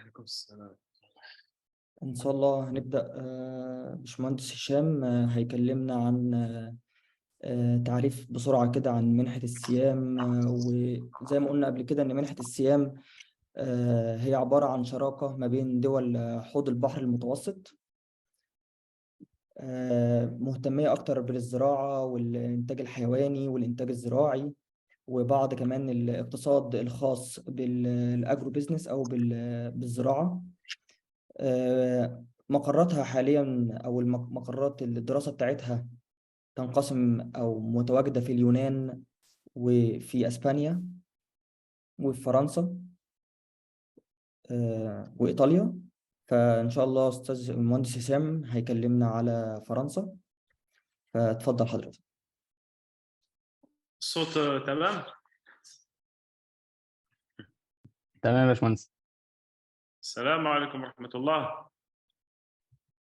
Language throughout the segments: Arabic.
وعليكم السلام. إن شاء الله هنبدأ. باشمهندس هشام هيكلمنا عن تعريف بسرعة كده عن منحة السيام. وزي ما قلنا قبل كده إن منحة السيام هي عبارة عن شراكة ما بين دول حوض البحر المتوسط، مهتمية أكتر بالزراعة والإنتاج الحيواني والإنتاج الزراعي، وبعض كمان الاقتصاد الخاص بالأجرو بيزنس أو بالزراعة. مقراتها حاليا أو مقرات الدراسة بتاعتها تنقسم أو متواجدة في اليونان وفي أسبانيا وفي فرنسا وإيطاليا. فإن شاء الله أستاذ المهندس هشام هيكلمنا على فرنسا، فتفضل حضرتك. الصوت تمام؟ تمام يا باشمهندس. السلام عليكم ورحمة الله.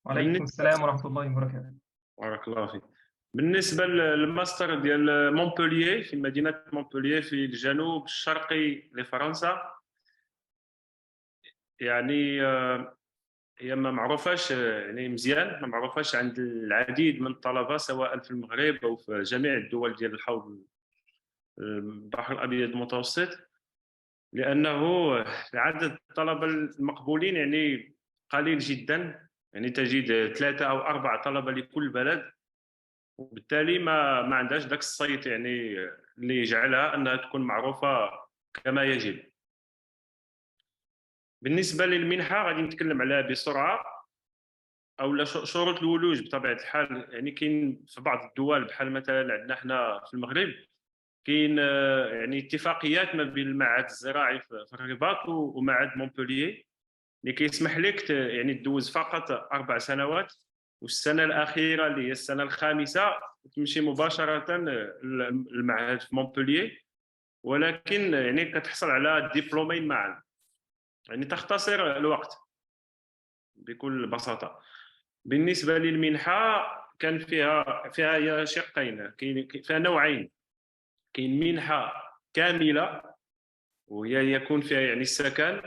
وعليكم السلام ورحمة الله وبركاته. بارك الله فيك. بالنسبة للماستر ديال مونبولييه في مدينة مونبولييه في الجنوب الشرقي لفرنسا، يعني هي ما معروفاش، يعني مزيان ما معروفاش عند العديد من الطلبة سواء في المغرب أو في جميع الدول ديال الحوض البحر الأبيض المتوسط، لأنه عدد الطلبة المقبولين يعني قليل جدا، يعني تجد 3 أو 4 طلبة لكل بلد، وبالتالي ما عندهاش ذاك الصيت يعني اللي يجعلها أنها تكون معروفة كما يجب. بالنسبة للمنحة غادي نتكلم عليها بسرعة، أو شروط الولوج بطبيعة الحال. يعني كاين في بعض الدول بحال مثلا عندنا حنا في المغرب كاين يعني اتفاقيات ما بين المعهد الزراعي في الرباط ومعهد مونبولييه اللي كيسمح لك يعني تدوز فقط 4 سنوات، والسنه الاخيره اللي هي السنه الخامسه تمشي مباشره للمعهد في مونبولييه، ولكن يعني كتحصل على الدبلومين معا، يعني تختصر الوقت بكل بساطه. بالنسبه للمنحه كان فيها هي شقين، كاين فيها نوعين. كاين منحه كامله وهي يكون فيها يعني السكن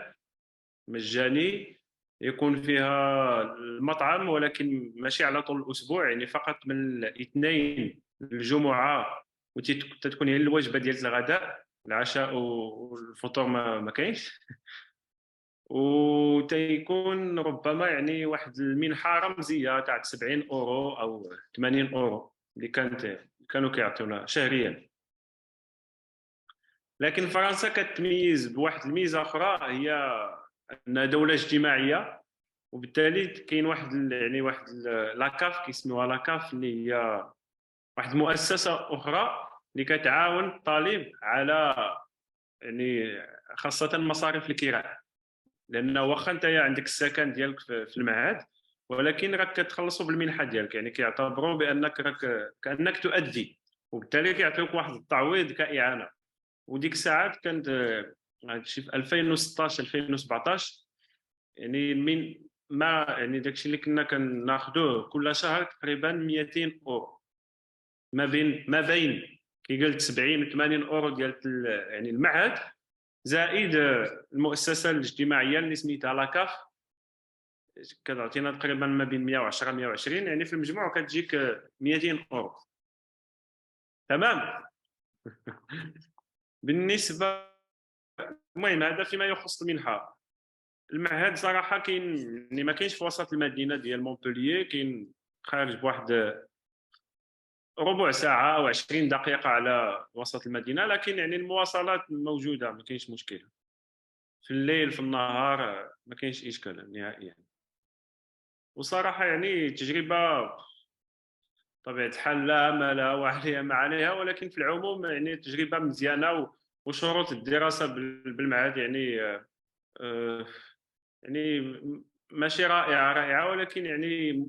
مجاني، يكون فيها المطعم ولكن ماشي على طول الاسبوع، يعني فقط من الاثنين للجمعه، وتتكون هي الوجبه ديال الغداء، العشاء والفطور ما كاينش. وتيكون ربما يعني واحد المنحه رمزيه تاع 70 اورو او 80 اورو اللي كانوا كيعطيونا شهريا. لكن فرنسا كتميز بواحد الميزه اخرى، هي انها دوله اجتماعيه، وبالتالي كاين واحد لاكاف كيسموها لاكاف، اللي هي واحد المؤسسه اخرى اللي كتعاون الطالب على يعني خاصه مصاريف الكراء، لانه واخا انت عندك السكن ديالك في المعهد، ولكن راك كتخلصوا بالمنحه ديالك، يعني كيعتبروا بانك راك كانك تؤدي، وبالتالي كيعطيوك واحد التعويض كاعانه. وديك الساعات كانت هادشي في 2016 2017، يعني من ما يعني داكشي اللي كنا كناخذوه كل شهر تقريبا 200 اورو، ما بين كي قلت 70 و 80 اورو ديال يعني المعهد، زائد المؤسسه الاجتماعيه اللي سميتها لاكاف كتعطينا تقريبا ما بين 110 120، يعني في المجموع كتجيك 200 اورو. تمام. بالنسبه المهم هذا فيما يخص المنحه. المعهد صراحه كاين يعني ما كاينش في وسط المدينه ديال مونبولييه، كاين خارج بواحد ربع ساعه او 20 دقيقه على وسط المدينه، لكن يعني المواصلات موجوده ما كاينش مشكل، في الليل في النهار ما كاينش اشكال نهائيا. وصراحه يعني تجربه طبيعه الحال لا ما لها وعليها ما عليها، ولكن في العموم يعني تجربه مزيانه. وشروط الدراسه بالمعهد يعني يعني ماشي رائعه، ولكن يعني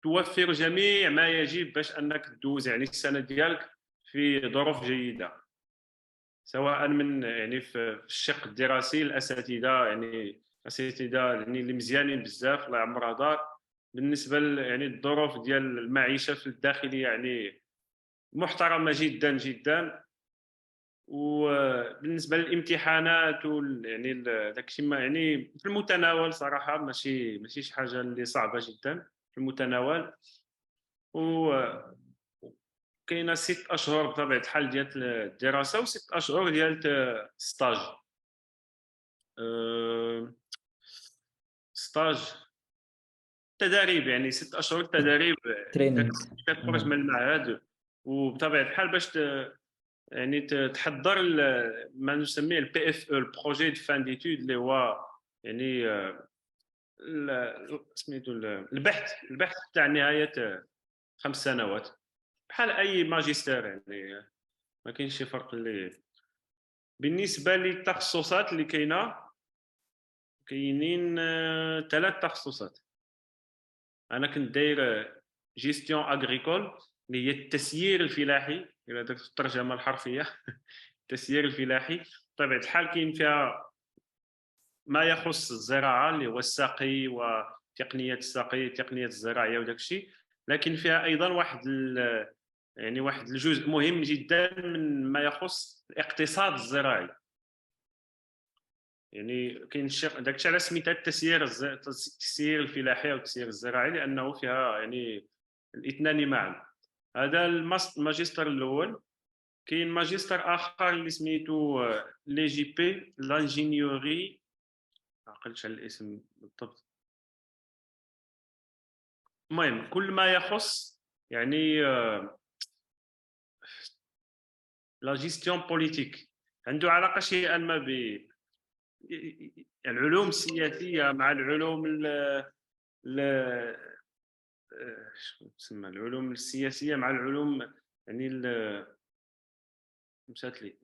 توفر جميع ما يجب باش انك تدوز يعني السنه ديالك في ظروف جيده، سواء من يعني في الشق الدراسي. الاساتذه يعني يعني اللي مزيانين بزاف، الله يعمرها دار. بالنسبه يعني الظروف ديال المعيشه في الداخليه يعني محترمه جدا جدا. وبالنسبه للامتحانات يعني داك الشيء يعني في المتناول صراحه، ماشي شي حاجه اللي صعبه جدا، في المتناول. و كاينه 6 اشهر بطبيعه الحال ديال الدراسه و6 اشهر ديال ستاج. ستاج تدريب، يعني 6 اشهر تدريب. تريننج. كتخرج من المعهد، وبطبيعه الحال باش يعني تحضر ما نسميه البي اف او، البروجي دو فان ديتود، اللي هو يعني سميتو البحث تاع نهايه 5 سنوات، بحال اي ماجستير. يعني ما كاينش شي فرق. اللي بالنسبه للتخصصات اللي كاينين 3 تخصصات. انا كنت داير جيستيون اغريكول، اللي هي التسيير الفلاحي، الى درت الترجمه الحرفيه. التسيير الفلاحي بطبيعه الحال كاين فيها ما يخص الزراعه، اللي هو السقي وتقنيه السقي، تقنيه الزراعيه وداك الشيء. لكن فيها ايضا يعني واحد الجزء مهم جدا من ما يخص الاقتصاد الزراعي. يعني كاين داك الشيء على سميتها التسيير الفلاحي او التسيير الزراعي، لانه فيها يعني الاثنان معا. هذا الماجستير الاول. كاين ماجستير اخر اللي سميتو لي جي بي، لانجينيوري، ما عقلتش على الاسم بالضبط. المهم كل ما يخص يعني لا جيستيون بوليتيك، عنده علاقه شيئا ما العلوم السياسيه مع العلوم شنو تسمى العلوم السياسيه مع العلوم، يعني مشات لي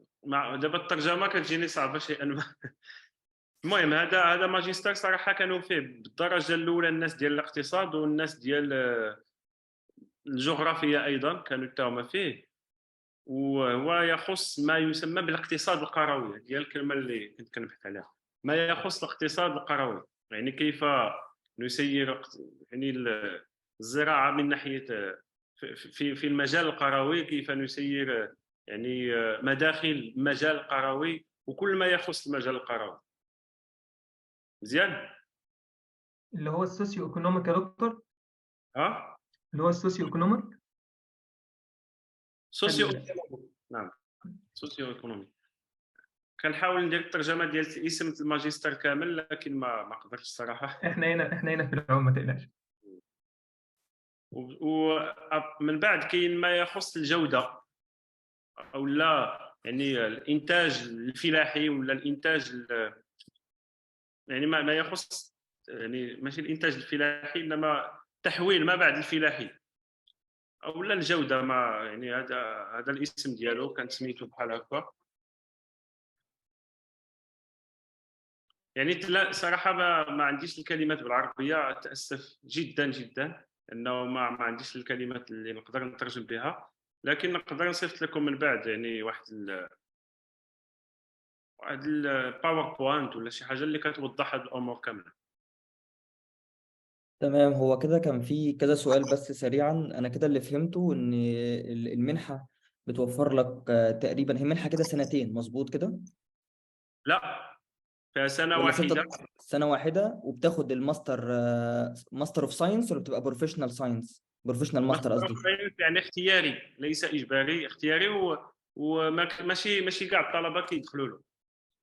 دابا الترجمه كتجيني صعبه شيئا ما. المهم هذا ماجستير صراحه كانوا فيه بالدرجه الاولى الناس ديال الاقتصاد والناس ديال الجغرافيا ايضا كانوا تاهما فيه. وهو يخص ما يسمى بالاقتصاد القروي، ديال الكلمه اللي كنت كنبحث عليها. ما يخص الاقتصاد القروي، يعني كيف نسير يعني الزراعه من ناحيه في المجال القروي، كيف نسير يعني مداخل المجال القروي وكل ما يخص المجال القروي. مزيان. اللي هو السوسيو ايكونوميك يا دكتور، ها اللي هو السوسيو ايكونوميك. سوسيو، نعم سوسيو ايكونومي. كنحاول ندير الترجمه ديال اسم الماجستير كامل، لكن ما قدرتش الصراحه. احنا هنا في العلوم، ما تقلقش. ومن بعد كاين ما يخص الجوده، او لا يعني الانتاج الفلاحي ولا الانتاج يعني ما يخص، يعني ماشي الانتاج الفلاحي انما تحويل ما بعد الفلاحي، او لا الجوده. ما يعني هذا الاسم ديالو كان سميتو بحال هكا. يعني لا صراحه ما عنديش الكلمات بالعربيه، اتاسف جدا جدا انه ما عنديش الكلمات اللي نقدر نترجم بها، لكن نقدر نصيفط لكم من بعد يعني واحد الباوربوينت ولا شي حاجه اللي كتوضح هاد الامور كامله. تمام. هو كده كان في كذا سؤال بس سريعا. انا كده اللي فهمته ان المنحة بتوفر لك تقريبا، هي منحة كده سنتين مظبوط كده لا، فيها سنه ولا واحده. سنة واحدة، وبتاخد الماستر ماستر اوف ساينس، ولا بتبقى بروفيشنال ساينس، بروفيشنال ماستر ماستر قصدي؟ اوف ساينس يعني اختياري ليس اجباري، اختياري ماشي كاع الطلبه كيدخلوا له.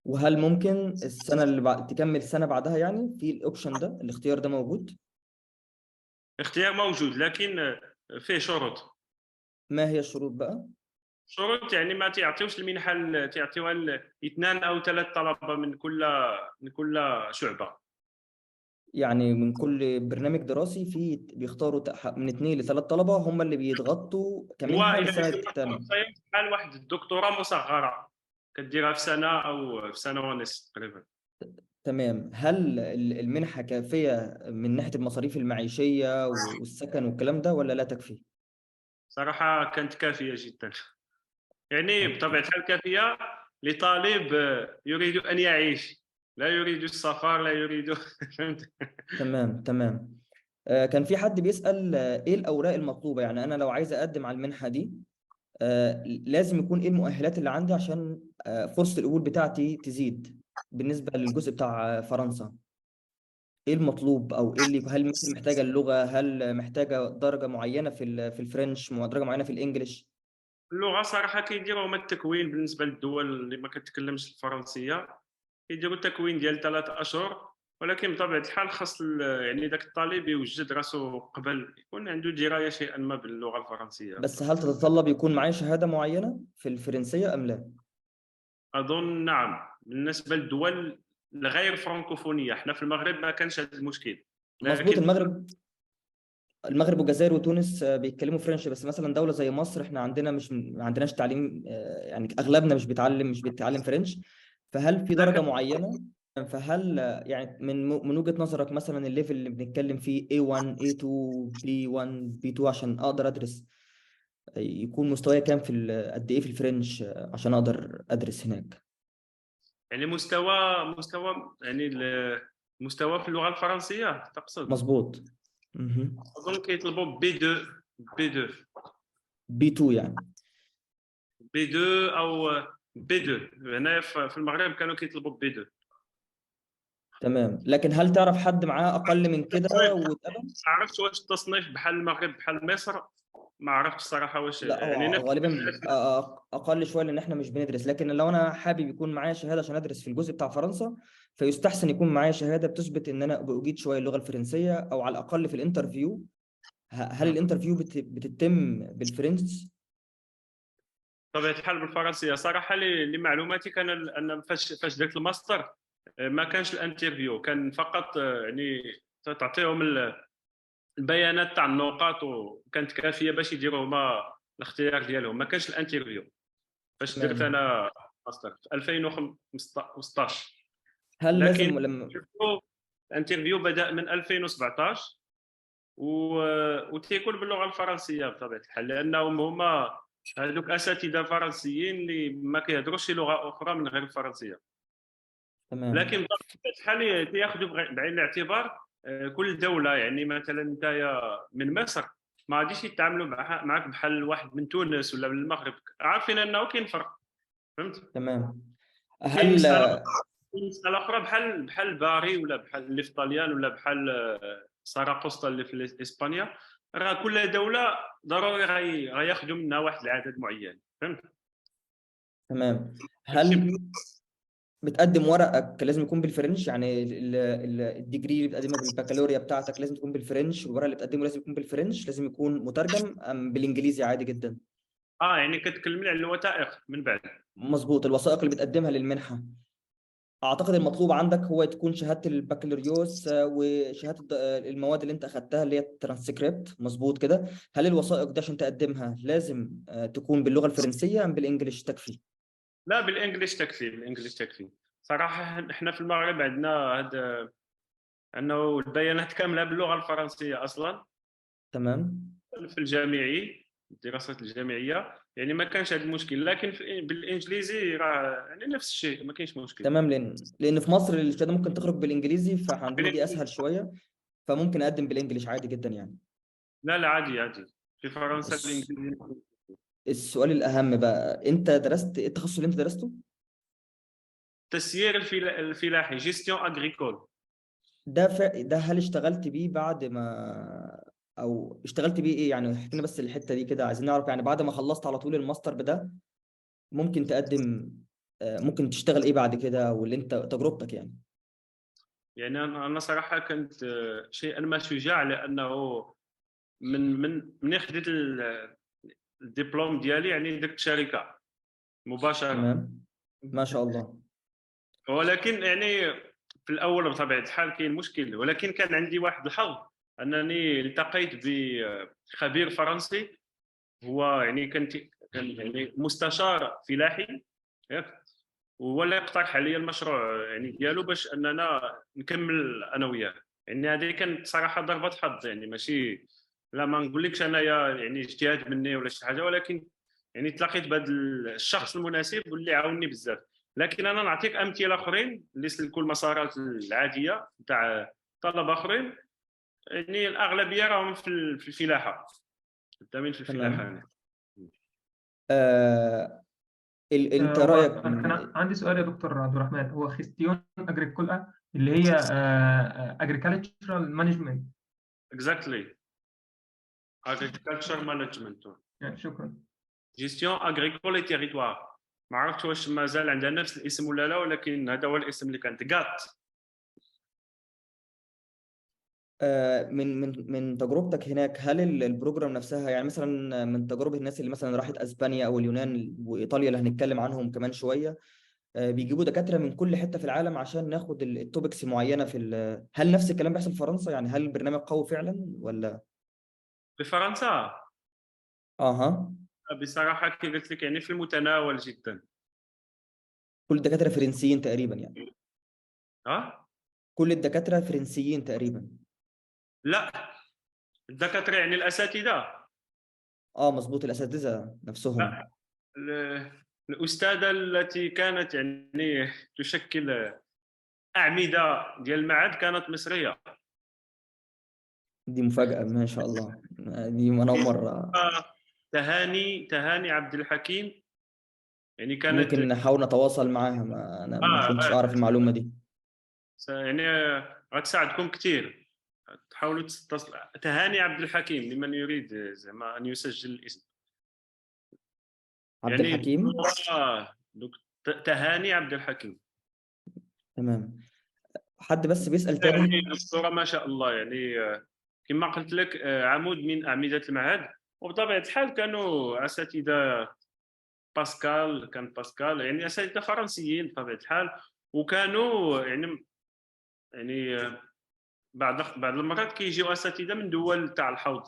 وهل ممكن السنة اللي بعد تكمل سنة بعدها؟ يعني في الاوبشن ده، الاختيار ده موجود؟ اختيار موجود، لكن فيه شروط. ما هي الشروط بقى؟ شروط يعني ما تعطيوش المنحه تعطيوها اثنان او 3 طلبه من كل شعبه. يعني من كل برنامج دراسي في بيختاروا من 2 ل3 طلبة هم اللي بيتغطوا هو كمنحة الى للسنة كان ماستر الثانية. اوف ساينس بحال واحد الدكتوراه مصغره كديرها في سنه او في سنه ونصف تقريبا. تمام. هل المنحة كافية من ناحية المصاريف المعيشية والسكن والكلام ده، ولا لا تكفي؟ صراحه كانت كافيه جدا، يعني بطبيعه الحال كافيه لطالب يريد ان يعيش، لا يريد السفر، لا يريد. فهمت. تمام تمام. كان في حد بيسأل ايه الأوراق المطلوبة؟ يعني أنا لو عايز أقدم على المنحة دي لازم يكون ايه المؤهلات اللي عندي عشان فرصة القبول بتاعتي تزيد بالنسبة للجزء بتاع فرنسا؟ ايه المطلوب، او ايه اللي هل مثل محتاجة اللغة، هل محتاجة درجة معينة في الفرنش، درجة معينة في الانجليش؟ اللغه صراحه كيديروا هما التكوين بالنسبه للدول اللي ما كتكلمش الفرنسيه، كيديروا التكوين ديال 3 اشهر. ولكن بطبيعه الحال خاص يعني ذاك الطالب يوجد راسو قبل يكون عنده درايه شيئا ما باللغه الفرنسيه. بس هل تتطلب يكون معايا شهادة معينة في الفرنسية ام لا؟ اظن نعم، بالنسبه للدول الغير فرانكوفونيه. احنا في المغرب ما كانش هذا المشكل، مظبوط. لكن المغرب والجزائر وتونس بيتكلموا فرنش، بس مثلا دولة زي مصر احنا عندنا مش ما عندناش تعليم، يعني اغلبنا مش بيتعلم فرنش. فهل في درجة لكن معينة؟ فهل يعني من وجهة نظرك مثلا الليفل اللي بنتكلم فيه A1 A2 B1 B2 عشان اقدر ادرس، يكون مستواي كام قد ايه في الفرنش عشان اقدر ادرس هناك؟ يعني مستوى يعني المستوى في اللغه الفرنسيه تقصد؟ مظبوط. مهم. اظن كيطلبوا بي 2 B2 يعني. بي 2 او بي 2. هنا في المغرب كانوا كيطلبوا بي 2. تمام، لكن هل تعرف حد معاه اقل من كده واتقبل؟ ما عرفتش واش التصنيف بحال المغرب بحال مصر، ما عرفتش الصراحه واش لا، يعني هو نفس. غالبا بيبقى اقل شويه لان احنا مش بندرس، لكن لو انا حابب يكون معايا شهاده عشان ادرس في الجزء بتاع فرنسا، فيستحسن يكون معايا شهاده بتثبت ان انا باجيد شويه اللغه الفرنسيه، او على الاقل في الانترفيو. هل الانترفيو بتتم بالفرنش؟ بطبيعه الحال بالفرنسيه صراحه لمعلوماتي كان ان فاش درت الماستر ما كانش الانترفيو، كان فقط يعني تعطيهم البيانات تاع النقاط وكانت كافيه باش يديروا هما الاختيار ديالهم، ما كانش الانترفيو فاش درت تمام. انا ماستر في 2015. هل لكن لازم لما الانترفيو بدا من 2017 وتيكون باللغه الفرنسيه بطبيعه الحال، لانهم هما هذوك اساتذه فرنسيين اللي ما كيهضروش شي لغه اخرى من غير الفرنسيه. لكن تمام. بطبيعه الحال تياخذوا بعين الاعتبار كل دوله. يعني مثلا انت من مصر ما غاديش يتعاملوا معك بحال واحد من تونس ولا من المغرب، عارفين انه كاين فرق. فهمت؟ تمام. كاين هل مساله، كاين مساله اخرى بحال باري ولا بحال اللي في طاليان ولا بحال ساراقوستا اللي في اسبانيا. راه كل دوله ضروري غياخذوا منها واحد العدد معين. فهمت؟ تمام. ماشي هل بتقدم ورقك لازم يكون بالفرنش؟ يعني الديجري اللي بتقدمها بالبكالوريا بتاعتك لازم تكون بالفرنش، والورق اللي بتقدمه لازم يكون بالفرنش، لازم يكون مترجم ام بالانجليزي عادي جدا؟ يعني كتكلمني على الوثائق من بعد. مظبوط. الوثائق اللي بتقدمها للمنحة، اعتقد المطلوب عندك هو تكون شهادة البكالوريوس وشهادة المواد اللي انت اخدتها اللي هي الترانسكريبت، مظبوط كده؟ هل الوثائق دي عشان تقدمها لازم تكون باللغة الفرنسية ام بالانجليش تكفي؟ لا، بالانجليش تكفي، بالانجليش تكفي. صراحه احنا في المغرب عندنا هذا انه البيانات كامله باللغه الفرنسيه اصلا تمام. في الجامعي، الدراسات الجامعيه. يعني ما كانش هذا المشكل، لكن بالانجليزي راه يعني نفس الشيء، ما كاينش مشكل. تمام، لان في مصر الشهادة ممكن تخرج بالانجليزي، فعندنا دي اسهل شوية، فممكن اقدم بالانجليش عادي جدا يعني. لا لا، عادي عادي. في فرنسا الس- الانجليزي. السؤال الاهم بقى، انت درست ايه التخصص اللي انت درسته؟ التسيير الفلاحي، جيستيون اغريكول. ده هل اشتغلت بيه بعد ما، او اشتغلت بيه ايه يعني؟ احكي لنا بس الحتة دي كده، عايزين نعرف يعني بعد ما خلصت على طول الماستر بده ممكن تقدم، ممكن تشتغل ايه بعد كده، واللي انت تجربتك يعني. يعني انا صراحه كنت شيئا ما شجاع، لانه من خديت الدبلوم ديالي يعني درت شركه مباشره. تمام. ما شاء الله. ولكن يعني في الاول بطبيعه الحال كاين مشكل، ولكن كان عندي واحد الحظ انني التقيت بخبير فرنسي. هو يعني كان يعني مستشار فلاحي، ياك؟ وهو اللي اقترح علي المشروع يعني ديالو باش اننا نكمل انا وياه. يعني هذه كانت صراحه ضربه حظ، يعني ماشي، لا ما نقولكش انايا يعني اجتهاد مني ولا شي حاجه، ولكن يعني تلاقيت بهذا الشخص المناسب واللي عاوني بزاف. لكن انا نعطيك امثله اخرين اللي سلكوا المسارات العاديه تاع طلبه اخرين. يعني الاغلبيه راهم في الفلاحه، خدامين في الفلاحه تمام. يعني. آه انت هو رايك أنا كان عندي سؤال يا دكتور عبد الرحمن. هو خيستيون أجريكولا اللي هي agricultural management. exactly agriculture management يعني شكرا. gestion agricole et territoire. ما عرفتش واش مازال عندها نفس الاسم ولا لا، ولكن هذا هو الاسم اللي كانت غات. من تجربتك هناك، هل البروجرام نفسها يعني مثلا من تجربة الناس اللي مثلا راحت اسبانيا او اليونان وايطاليا اللي هنتكلم عنهم كمان شوية، بيجيبوا دكاترة من كل حتة في العالم عشان ناخد التوبكس معينة هل نفس الكلام بيحصل في فرنسا؟ يعني هل البرنامج قوي فعلا ولا؟ في فرنسا اها. بصراحه كي قلت لك يعني في المتناول جدا. كل الدكاترة فرنسيين تقريبا يعني؟ ها كل الدكاترة فرنسيين تقريبا؟ لا، الدكاتره يعني الاساتذه. اه مظبوط، الاساتذة نفسهم. لا، الاستاذه التي كانت يعني تشكل اعمده ديال المعهد كانت مصريه. دي مفاجأة ما شاء الله. دي انا اول مرة. تهاني عبد الحكيم، يعني كانت ممكن نحاول نتواصل معاها، انا ما كنتش آه اعرف المعلومة دي. يعني غتساعدكم كثير. تحاولوا تتصل تهاني عبد الحكيم لمن يريد زعما ان يسجل الاسم. عبد يعني الحكيم. تهاني عبد الحكيم. تمام. حد بس بيسأل يعني تاني. دكتوره ما شاء الله، يعني كما قلت لك عمود من اعمده المعهد. وبطبيعه الحال كانوا اساتذه باسكال يعني اساتذه فرنسيين بطبيعه الحال. وكانوا يعني بعض المرات كيجيو اساتذه من دول تاع الحوض.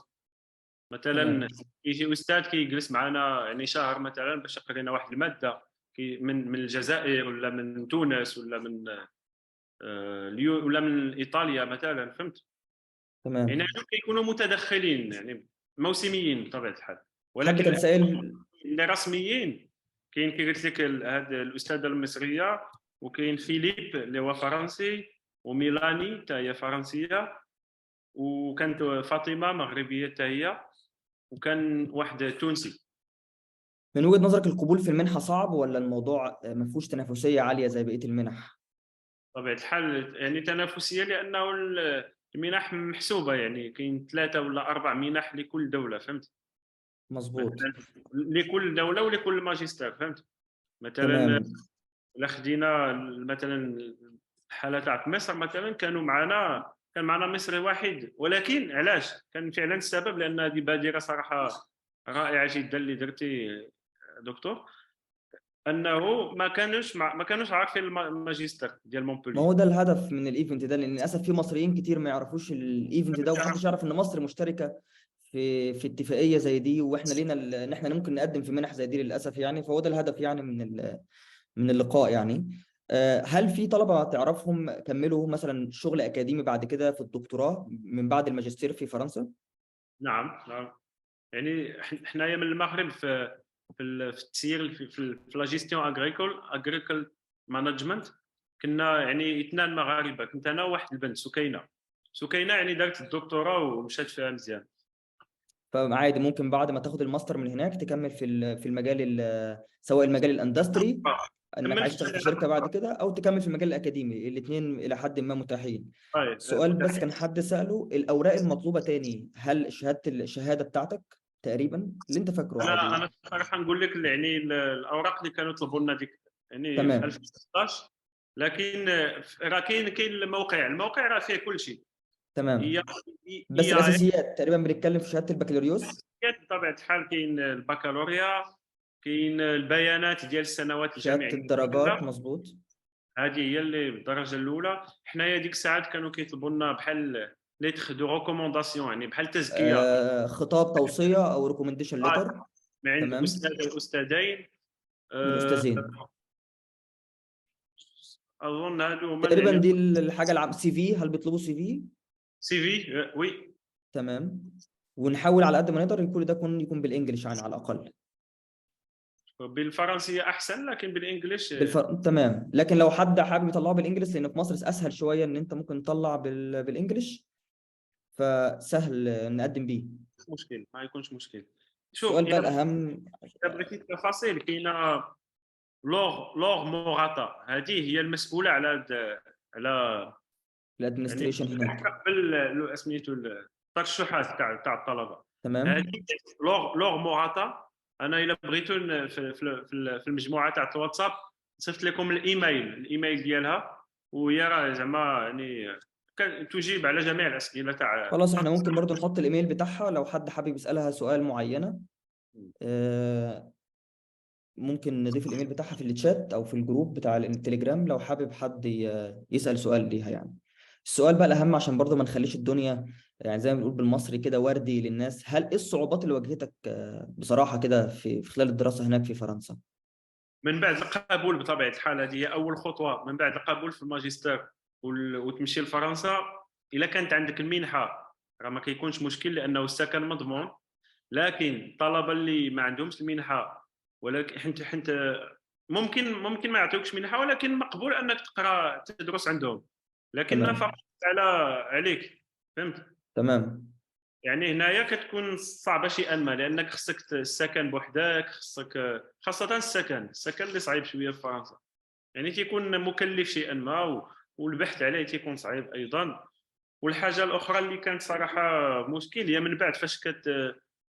مثلا تمام. يجي استاذ كيجلس معنا يعني شهر مثلا باش يقرا لنا واحد الماده من الجزائر ولا من تونس ولا من ولا من ايطاليا مثلا، فهمت؟ يعني تمام. هذوك كيكونوا متدخلين يعني موسميين بطبيعه الحال. حد ولكن كان سائل. اللي رسميين كاين كي قلت لك هذه الاستاذه المصريه، وكاين فيليب اللي هو فرنسي، وميلاني حتى هي فرنسيه، وكانت فاطمه مغربيه حتى هي، وكان واحد تونسي. من وجهة نظرك القبول في المنحة صعب ولا الموضوع ما فيهوش تنافسية عالية زي بقية المنح؟ بطبيعه الحال يعني تنافسيه، لانه المنح محسوبه، يعني كاين 3 ولا 4 منح لكل دوله، فهمت؟ مظبوط. مثلا لكل دوله ولكل ماجستير، فهمت؟ مثلا تمام. الا خدينا مثلا الحاله تاع مصر مثلا كان معنا مصري واحد. ولكن علاش كان فعلا السبب؟ لان هذه بادره صراحه رائعه جدا اللي درتي دكتور، انه ما كانوش عارفين الماجستير ديال ما مونبولي. هو ده الهدف من الايفنت ده، لان للاسف في مصريين كتير ما يعرفوش الايفنت ده، ومحدش يعرف ان مصر مشتركة في اتفاقية زي دي، واحنا لينا ان احنا ممكن نقدم في منح زي دي للاسف يعني. فهو ده الهدف يعني من اللقاء يعني. هل في طلبة تعرفهم كملوا مثلا شغل أكاديمي بعد كده في الدكتوراه من بعد الماجستير في فرنسا؟ نعم نعم. يعني حنايا من المغرب في التسيير في لا جيستيون اغريكول مانجمنت. كنا يعني 2 مغاربه، كنت انا وواحد البنت سكينه يعني دارت الدكتوراه ومشات فيها مزيان. فعادي ممكن بعد ما تاخد الماستر من هناك تكمل في المجال سواء المجال الاندستري، انك كملت عايز تشتغل في شركه بعد كده، او تكمل في المجال الاكاديمي. الاثنين الى حد ما متاحين. طيب سؤال بس كان حد سأله، الاوراق المطلوبه تاني، هل الشهاده بتاعتك تقريبا اللي انت فاكره انا عادي؟ صراحه نقول لك يعني الاوراق اللي كانوا طلبوا لنا ديك يعني في تمام. 2016. لكن راه كاين الموقع راه فيه كل شيء. تمام. هي بس هي الاساسيات تقريبا بنتكلم في شهاده البكالوريوس. بطبيعه الحال كاين البكالوريا، كاين البيانات ديال السنوات شهاده الجامعيه الدرجات الأولى. مظبوط. هذه هي اللي بالدرجه الاولى. حنايا ديك الساعات كانوا كيطلبوا لنا بحال ليتر دو ريكومونداسيون، يعني بحال تزكيه خطاب توصيه او ريكومنديشن ليتر. من عند تمام. استاذ او استاذين. من آه، استاذين. اظن هادو هما تقريبا يعني دي الحاجه العام. سي في، هل بيطلبوا سي في؟ سي في وي. تمام. ونحاول على قد ما نقدر كل ده يكون بالانجلش يعني على الاقل. بالفرنسيه احسن، لكن بالانجليش تمام. لكن لو حد حابب يطلعه بالانجلش، لان في مصر اسهل شويه ان انت ممكن تطلع بالانجلش، فسهل نقدم بيه. مشكل، ما يكونش مشكل. شوف السؤال بقى الا الاهم. بغيتي التفاصيل كاينه لور موراتا، هذه هي المسؤوله على على يعني الادمنستريشن هناك. قبل سميتو الترشحات تاع الطلبه. تمام. هذه لور موراتا. انا الا بغيتو في المجموعه تاع الواتساب صيفط لكم الايميل ديالها، وهي راه زعما يعني تجيب على جميع الاسئله تاع. خلاص احنا ممكن برضو نحط الايميل بتاعها لو حد حابب يسالها سؤال معينه. ممكن نضيف الايميل بتاعها في الشات او في الجروب بتاع التليجرام لو حابب حد يسال سؤال ليها يعني. السؤال بقى الاهم عشان برضو ما نخليش الدنيا يعني زي ما بنقول بالمصري كده وردي للناس. هل ايه الصعوبات اللي واجهتك بصراحه كده في خلال الدراسه هناك في فرنسا؟ من بعد القبول بطبيعه الحال، هذه هي اول خطوه من بعد القبول في الماجستير وتمشي لفرنسا. الا كانت عندك المنحه راه ما كيكونش مشكل لانه السكن مضمون. لكن الطلبه اللي ما عندهمش المنحه، ولكن حنت ممكن ما يعطيوكش منحه، ولكن مقبول انك تقرا تدرس عندهم، لكن تمام. فقط عليك. فهمت؟ تمام. يعني هنايا كتكون صعبه شيئا ما، لانك خصك السكن بوحدك، خاصه السكن اللي صعيب شويه في فرنسا، يعني تيكون مكلف شيئا ما، والبحث عليه تيكون صعيب ايضا. والحاجه الاخرى اللي كانت صراحه مشكل هي من بعد فاش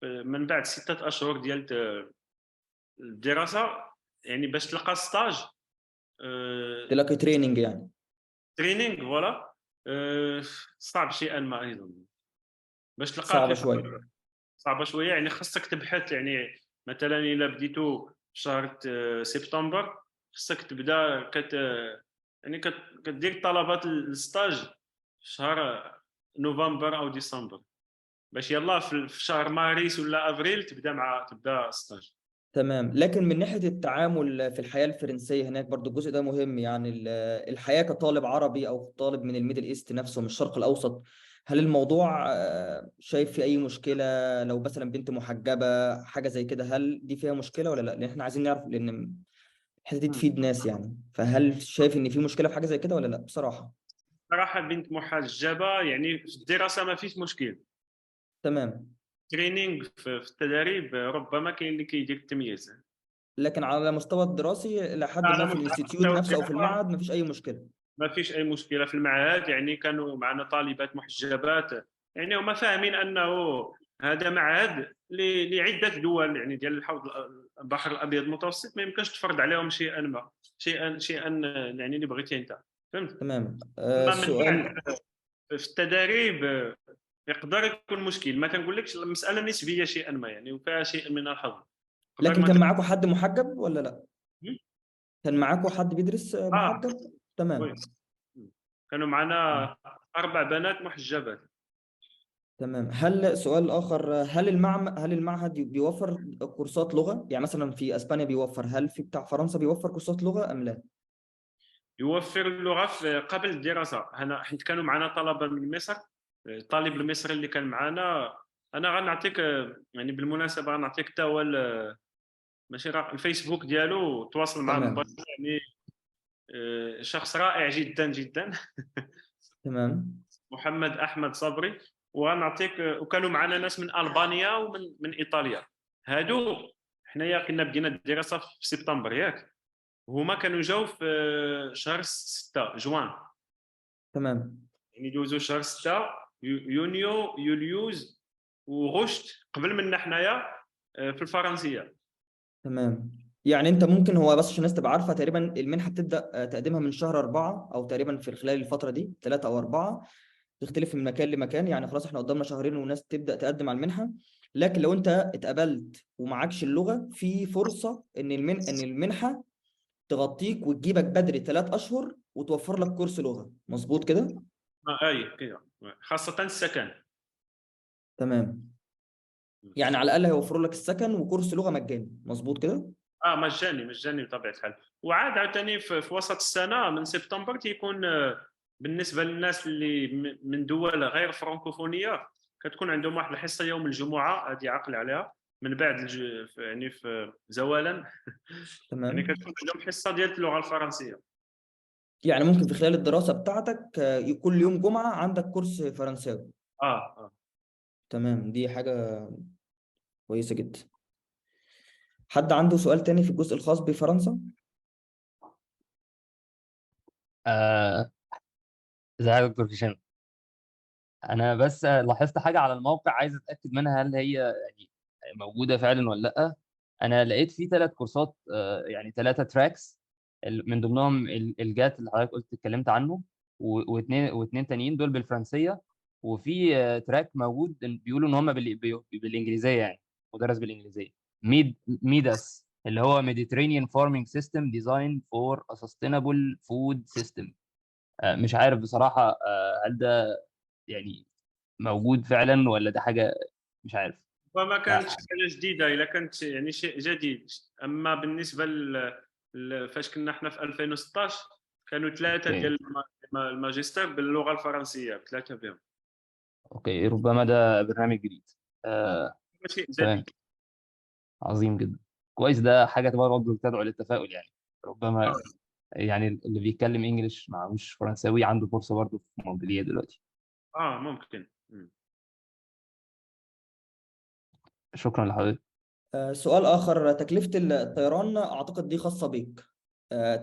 من بعد 6 اشهر ديال الدراسه، يعني باش تلقى ستاج تلاقي تريننج يعني. تريننج فوالا، صعب شيئا ما ايضا باش تلقاه صعبه في شويه. صعبه شويه. يعني خصك تبحث، يعني مثلا الا بديتو في شهر سبتمبر خصك تبدا يعني كدير طلبات الستاج في شهر نوفمبر او ديسمبر، باش يلا في شهر مارس ولا افريل تبدا ستاج. تمام. لكن من ناحية التعامل في الحياة الفرنسية هناك برضو الجزء ده مهم يعني الحياة كطالب عربي أو طالب من الميدل إيست نفسه من الشرق الأوسط. هل الموضوع شايف في أي مشكلة لو مثلا بنت محجبة حاجة زي كده؟ هل دي فيها مشكلة ولا لا؟ لأن احنا عايزين نعرف لأن الحتة دي تفيد ناس يعني. فهل شايف إن في مشكلة في حاجة زي كده ولا لا بصراحة؟ صراحه بنت محجبه يعني في الدراسه ما فيش مشكل. تمام. ترينينغ في التدريب ربما كاين اللي كيدير التمييز. لكن على مستوى الدراسي لحد ما على في الانستيتيوت مستوى نفسه أو في الدراسه المعهد مفيش أي مشكلة. ما فيش اي مشكله في المعهد، يعني كانوا معنا طالبات محجبات، يعني هما فاهمين انه هذا معهد لعده دول يعني ديال الحوض البحر الابيض المتوسط، ما يمكنش تفرض عليهم شيئا يعني اللي بغيتي انت. فهمت؟ تمام. اما من السؤال. بعد في التدريب يقدر يكون مشكل، ما كنقولكش المساله نسبيه شيئا ما، يعني وفيها شيء من الحظ. يقدر لكن كان مثلا معاكم حد محجب ولا لا؟ كان معاكم حد بيدرس اه محجب؟ وي. تمام. كانوا معنا 4 بنات محجبات. تمام. هل سؤال آخر، هل المعهد بيوفر كورسات لغة؟ يعني مثلا في أسبانيا بيوفر، هل في بتاع فرنسا بيوفر كورسات لغة أم لا؟ يوفر اللغه قبل الدراسه. حيت كانوا معنا طلبه من مصر. الطالب المصري اللي كان معنا، انا غنعطيك يعني بالمناسبه غنعطيك حتى هو ماشي الفيسبوك ديالو، تواصل معاه من تمام. برا، يعني شخص رائع جدا جدا. تمام. محمد احمد صبري. وغنعطيك وكانوا معنا ناس من البانيا ومن ايطاليا. هادو حنايا كنا بدينا الدراسه في سبتمبر ياك، هما كانوا جاوا في شهر 6 جوان، تمام. يعني دوزو شهر 6 يونيو يوليوز وغشت قبل منا حنايا في الفرنسيه. تمام. يعني أنت ممكن، هو بس عشان الناس تبقى عارفة، تقريبا المنحة بتبدأ تقديمها من شهر 4 أو تقريبا في خلال الفترة دي 3 أو 4. تختلف من مكان لمكان يعني. خلاص احنا قدامنا شهرين والناس تبدأ تقدم على المنحة. لكن لو أنت اتقبلت ومعكش اللغة في فرصة إن المنحة تغطيك وتجيبك بدري 3 اشهر وتوفر لك كورس لغه. مظبوط كده؟ اي كده، خاصه السكن. تمام. يعني على الاقل هيوفروا لك السكن وكورس لغه مجاني. مظبوط كده؟ مجاني بطبيعه الحال. وعاد عاوتاني في وسط السنه من سبتمبر تيكون بالنسبه للناس اللي من دول غير فرنكوفونيه كتكون عندهم واحد الحصه يوم الجمعه، هذه عقل عليها من بعد يعني في زوالا. يعني تمام. كتكون عندهم حصه ديال اللغه الفرنسيه. يعني ممكن في خلال الدراسه بتاعتك كل يوم جمعه عندك كورس فرنساوي. اه تمام. دي حاجه كويسه جدا. حد عنده سؤال تاني في الجزء الخاص بفرنسا؟ آه، ازيك يا دكتور هشام؟ انا بس لاحظت حاجه على الموقع، عايز اتاكد منها هل هي يعني موجوده فعلا ولا لا. انا لقيت فيه 3 كورسات، يعني 3 تراكس، من ضمنهم الجات اللي حضرتك قلت اتكلمت عنه، واثنين تانيين دول بالفرنسيه. وفي تراك موجود بيقولوا ان هم بالانجليزيه، يعني مدرس بالانجليزيه. ميداس اللي هو Mediterranean Farming System Design for a Sustainable Food System. مش عارف بصراحه، هل ده يعني موجود فعلا ولا ده حاجه، مش عارف. وما ف- كانتش حاجه جديده، الا كانت يعني شيء جديد. اما بالنسبه فاش كنا احنا في 2016 كانوا 3 اوكي. ديال الماجستير باللغه الفرنسيه، 3 بهم. اوكي، ربما ده برنامج جديد. آه، شيء تمام. جديد. عظيم جدا. كويس، ده حاجه تبقى برضه تدعو للتفاؤل يعني. ربما يعني اللي بيتكلم انجليش معهوش فرنساوي عنده فرصه برضه في مونبلييه دلوقتي. ممكن. شكرا لحضرتك. سؤال آخر، تكلفة الطيران أعتقد دي خاصة بيك.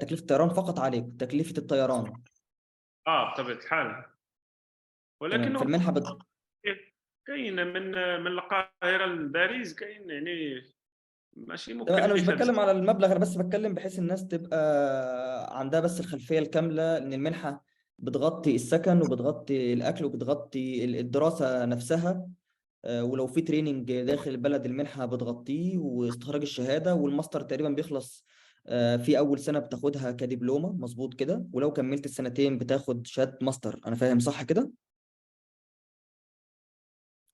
تكلفة الطيران فقط عليك، تكلفة الطيران. بطبيعه الحال. تمام. ولكن في هو المنحة كاين من القاهره لباريس، كاين يعني ماشي تمام، أنا مش مكلفه بزاف. بتكلم على المبلغ، أنا بس بتكلم بحيث الناس تبقى عندها بس الخلفية الكاملة إن المنحة بتغطي السكن وبتغطي الأكل وبتغطي الدراسة نفسها. ولو في تريننج داخل البلد المنحة بتغطيه، واستخراج الشهادة والماستر تقريبا بيخلص في أول سنة بتاخدها كدبلومة، مظبوط كده؟ ولو كملت السنتين بتاخد شهادة ماستر، أنا فاهم صح كده؟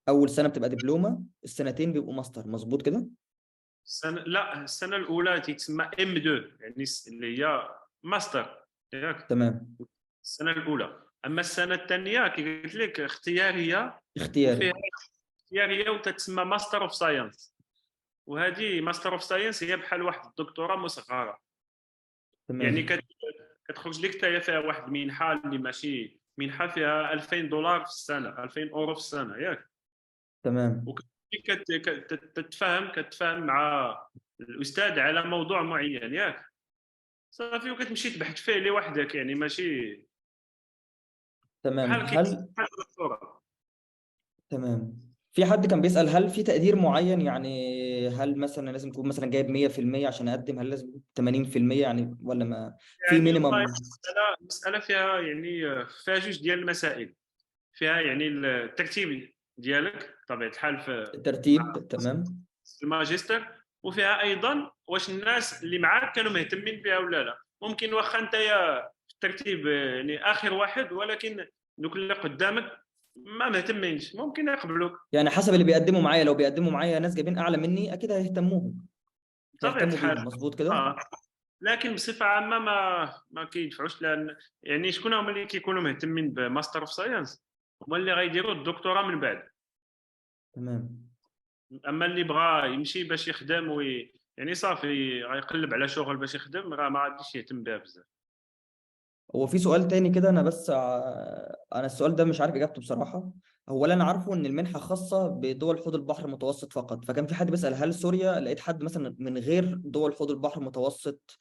أول سنة بتبقى دبلومة، السنتين بيبقوا ماستر، مظبوط كده؟ لا، السنه الاولى تسمى ام 2، يعني اللي هي ماستر ياك. تمام. السنه الاولى. اما السنه الثانيه كي قلت لك اختياريه، وفيها اختياري. اختياريه وتتسمى ماستر اوف ساينس. وهذه ماستر اوف ساينس هي بحال واحد الدكتوراه مصغره. يعني تمام. كتخرج لك حتى فيها واحد المنحه اللي ماشي منحه، فيها 2000 دولار في السنه، 2000 اورو في السنه ياك. تمام. كتفاهم مع الاستاذ على موضوع معين ياك. صافي، وكتمشي تبحث فيه لوحدك، يعني ماشي تمام. بحال هل بحال الدكتوراه. تمام، في حد كان بيسأل هل في تقدير معين؟ يعني هل مثلا لازم تكون مثلا جايب 100% عشان أقدم؟ هل لازم 80% يعني، ولا ما في يعني والله مينيمم؟ المساله فيها يعني فيها جوج ديال المسائل. فيها يعني الترتيب ديالك بطبيعه الحال في الترتيب، تمام. الماجستير. وفيها ايضا واش الناس اللي معاك كانوا مهتمين بها ولا لا. ممكن واخا انت في الترتيب يعني اخر واحد، ولكن دوك اللي قدامك ما مهتمينش، ممكن يقبلوك. يعني حسب اللي بيقدموا معايا، لو بيقدموا معايا ناس جايبين اعلى مني اكيد بطبيعه هيهتموا الحال. بيهم، مظبوط كده؟ اه لكن بصفه عامه ما كيدفعوش، لان يعني شكون هما اللي كيكونوا مهتمين بماستر اوف ساينس؟ هما اللي غيديروا الدكتوراه من بعد. تمام. اما اللي بغى يمشي باش يخدم يعني صافي غيقلب على شغل باش يخدم، راه ما غاديش يهتم بها بزاف. هو في سؤال تاني كده، انا بس انا السؤال ده مش عارف اجابته بصراحة. هو اللي انا عارفه ان المنحة خاصة بدول حوض البحر المتوسط فقط، فكان في حد بيسأل هل سوريا، لقيت حد مثلا من غير دول حوض البحر المتوسط،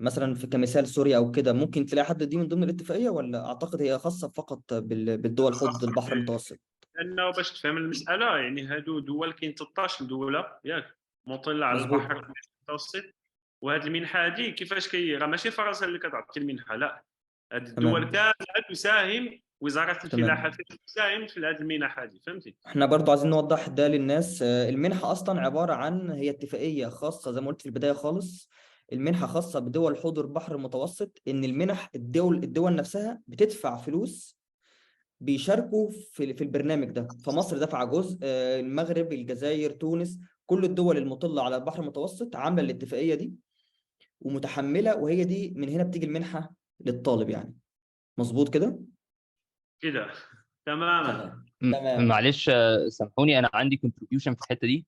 مثلا في كمثال سوريا او كده، ممكن تلاقي حد دي من ضمن الاتفاقية؟ ولا اعتقد هي خاصة فقط بالدول حوض البحر المتوسط؟ لانه باش تفهم المساله، يعني هادو دول كاين 13 دوله ياك مطله على مظبوط. البحر المتوسط. وهاد المنحه هادي كيفاش راه ماشي فرنسا اللي كتعطي المنحه، لا. هاد الدول تمام. كامله تساهم، وزاره الفلاحه تمام. تساهم في هذه المنح هذه، فهمتي؟ احنا برضو عايزين نوضح ده للناس. المنحة أصلا عبارة عن، هي اتفاقية خاصة زي ما قلت في البداية خالص. المنحة خاصة بدول حوض البحر المتوسط، إن المنح الدول نفسها بتدفع فلوس، بيشاركوا في البرنامج ده. فمصر دفع جزء، المغرب، الجزائر، تونس، كل الدول المطلة على البحر المتوسط عاملة الاتفاقية دي ومتحملة، وهي دي من هنا بتيجي المنحة للطالب يعني. مظبوط كده؟ كده تماما. تمام. تمام. معلش، سامحوني، انا عندي كونتريبيوشن في الحته دي.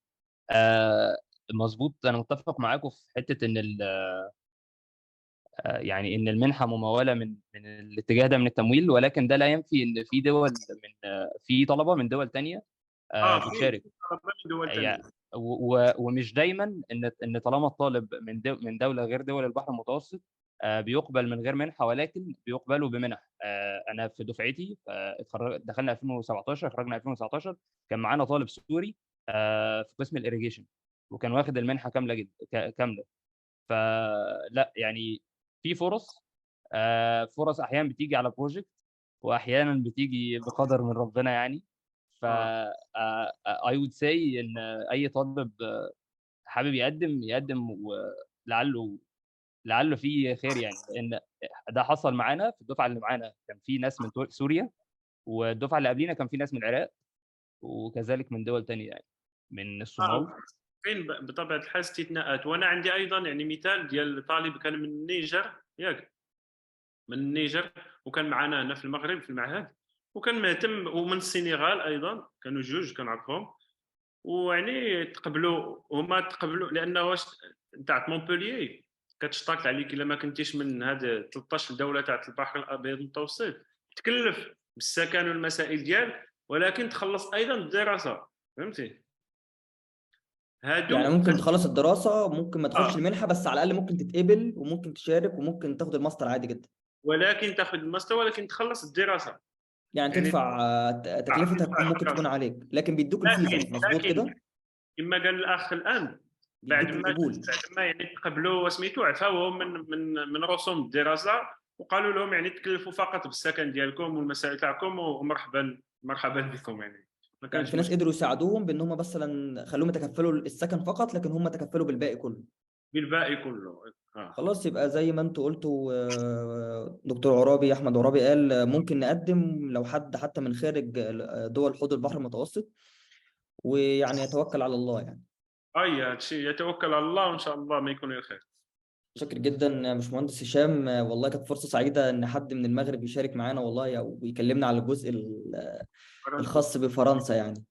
مظبوط، انا متفق معاكم في حته ان يعني ان المنحه مموله من الاتجاه ده من التمويل، ولكن ده لا ينفي ان في دول من في طلبه من دول تانية في بتشارك. دول ثانيه. ومش دايما ان طالما الطالب من دوله غير دول البحر المتوسط بيقبل من غير منحه، ولكن بيقبلوا بمنح. انا في دفعتي دخلنا 2017، خرجنا 2019، كان معانا طالب سوري في قسم الاريجيشن، وكان واخد المنحه كامله جدا كامله. فلا يعني في فرص، فرص احيانا بتيجي على بروجكت، واحيانا بتيجي بقدر من ربنا يعني. ف I would say ان اي طالب حابب يقدم، لعله فيه خير يعني. لان ده حصل معانا في الدفعه اللي معانا، كان في ناس من سوريا، والدفعه اللي قبلينا كان في ناس من العراق، وكذلك من دول تانية يعني من الصومال. فين بطبيعه الحال استثناءات. وانا عندي ايضا يعني مثال ديال طالب كان من النيجر، ياك من النيجر، وكان معنا هنا في المغرب في المعهد، وكان مهتم، ومن السنغال ايضا، كانوا جوج كنعرفهم. ويعني تقبلوا لانه واش تاع مونبوليي كتشترط عليك الا ما كنتيش من هاد 13 دوله تاع البحر الابيض المتوسط، تكلف بالسكن والمسائل ديال، ولكن تخلص ايضا الدراسه، فهمتي؟ يعني هادو ممكن تخلص الدراسة، ممكن ما تخش آه. المنحة، بس على الأقل ممكن تتقبل وممكن تشارك وممكن تاخد الماستر عادي جدا. ولكن تاخذ الماستر، ولكن تخلص الدراسه. يعني يعني تدفع تكلفتها ممكن تكون عليك، لكن بيدوك الفيزا، مظبوط لكن كده؟ كما قال الاخ الان، بيدوك القبول. بعد ما يعني تقبلوا وسميتو، عفاو من رسوم الدراسه، وقالوا لهم يعني تكلفوا فقط بالسكن ديالكم والمسائل تاعكم، ومرحبا بكم يعني. ما يعني كانش في ناس مشكل. قدروا يساعدوهم بان هم مثلا خلوهم يتكفلوا السكن فقط، لكن هم تكفلوا بالباقي كله. بالباقي كله. خلاص، يبقى زي ما انتوا قلتوا، دكتور عرابي، احمد عرابي قال ممكن نقدم لو حد حتى من خارج دول حوض البحر المتوسط، ويعني يتوكل على الله يعني. هذا الشيء يتوكل على الله، وان شاء الله ما يكون الخير. شكر جدا يا باشمهندس هشام، والله كانت فرصة سعيدة ان حد من المغرب يشارك معانا والله، ويكلمنا على الجزء الخاص بفرنسا يعني.